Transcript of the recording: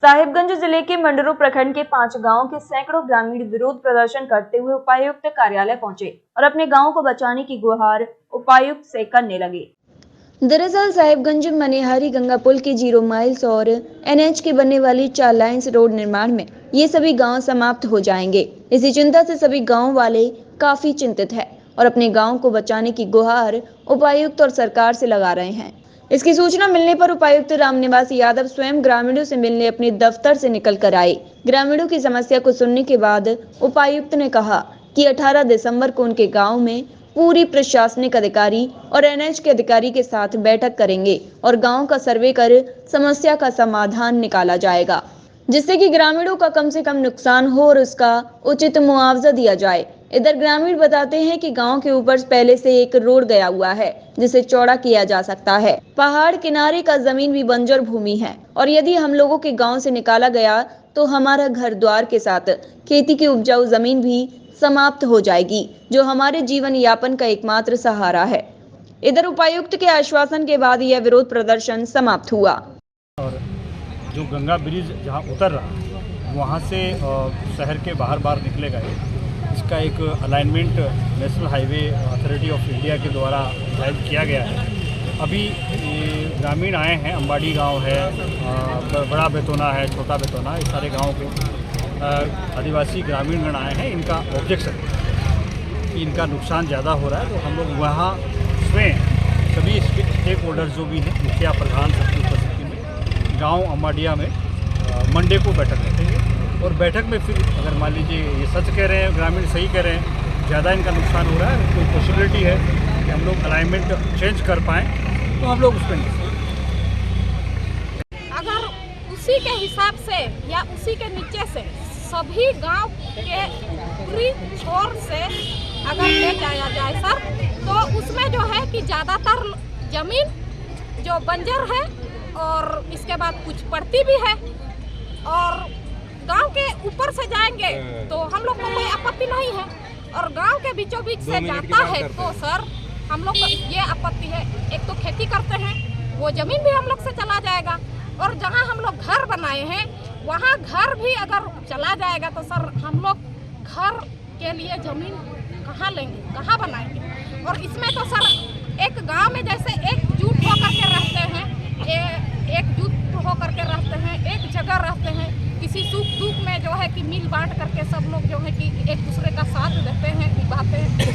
साहिबगंज जिले के मंडरू प्रखंड के 5 गांवों के सैकड़ों ग्रामीण विरोध प्रदर्शन करते हुए उपायुक्त कार्यालय पहुंचे और अपने गांव को बचाने की गुहार उपायुक्त से करने लगे। दरअसल साहिबगंज मनिहारी गंगा पुल के 0 माइल्स और एनएच के बनने वाली 4 लाइन्स रोड निर्माण में ये सभी गांव समाप्त हो जाएंगे। इसी चिंता से सभी गांव वाले काफी चिंतित है और अपने गांव को बचाने की गुहार उपायुक्त और सरकार से लगा रहे हैं। इसकी सूचना मिलने पर उपायुक्त रामनिवास यादव स्वयं ग्रामीणों से मिलने अपने दफ्तर से निकल कर आए। ग्रामीणों की समस्या को सुनने के बाद उपायुक्त ने कहा कि 18 दिसंबर को उनके गांव में पूरी प्रशासनिक अधिकारी और एनएच के अधिकारी के साथ बैठक करेंगे और गांव का सर्वे कर समस्या का समाधान निकाला जाएगा, जिससे कि ग्रामीणों का कम से कम नुकसान हो और उसका उचित मुआवजा दिया जाए। इधर ग्रामीण बताते हैं कि गांव के ऊपर पहले से एक रोड गया हुआ है जिसे चौड़ा किया जा सकता है। पहाड़ किनारे का जमीन भी बंजर भूमि है और यदि हम लोगों के गांव से निकाला गया तो हमारा घर द्वार के साथ खेती की उपजाऊ जमीन भी समाप्त हो जाएगी, जो हमारे जीवन यापन का एकमात्र सहारा है। इधर उपायुक्त के आश्वासन के बाद यह विरोध प्रदर्शन समाप्त हुआ। और जो गंगा ब्रिज जहाँ उतर रहा वहाँ से शहर के बाहर निकलेगा, इसका एक alignment national highway authority of India के द्वारा डिसाइड किया गया है। अभी ग्रामीण आए हैं, अंबाड़ी गांव है, बड़ा बेतौना है, छोटा बेतौना, इस सारे गांव के आदिवासी ग्रामीणगण आए हैं। इनका ऑब्जेक्शन कि इनका नुकसान ज़्यादा हो रहा है, तो हम लोग वहाँ स्वयं सभी स्टेक होल्डर्स जो भी हैं, मुखिया प्रधान सबकी उपस्थिति में गाँव अम्बाड़िया में मंडे को बैठक रखेंगे और बैठक में फिर अगर मान लीजिए ये सच कह रहे हैं, ग्रामीण सही कह रहे हैं, ज़्यादा इनका नुकसान हो रहा है, कोई पॉसिबिलिटी है कि हम लोग अलाइनमेंट चेंज कर पाएँ, तो हम लोग उस पर अगर उसी के हिसाब से या उसी के नीचे से सभी गांव के ऊपरी छोर से अगर ले जाया जाए सर, तो उसमें जो है कि ज़्यादातर जमीन जो बंजर है और इसके बाद कुछ पड़ती भी है और गांव के ऊपर से जाएंगे तो हम लोग को कोई आपत्ति नहीं है और गांव के बीचों बीच से जाता है तो सर हम लोग को ये आपत्ति है। एक तो खेती करते हैं, वो जमीन भी हम लोग से चला जाएगा और जहां हम लोग घर बनाए हैं वहां घर भी अगर चला जाएगा तो सर हम लोग घर के लिए जमीन कहाँ लेंगे, कहाँ बनाएंगे। और इसमें तो सर एक गाँव में जैसे एकजुट होकर के रहते हैं, एकजुट होकर के रहते हैं, एक जगह रहते हैं, किसी सुख दुख में जो है कि मिल बांट करके सब लोग जो है कि एक दूसरे का साथ देते हैं, निभाते हैं।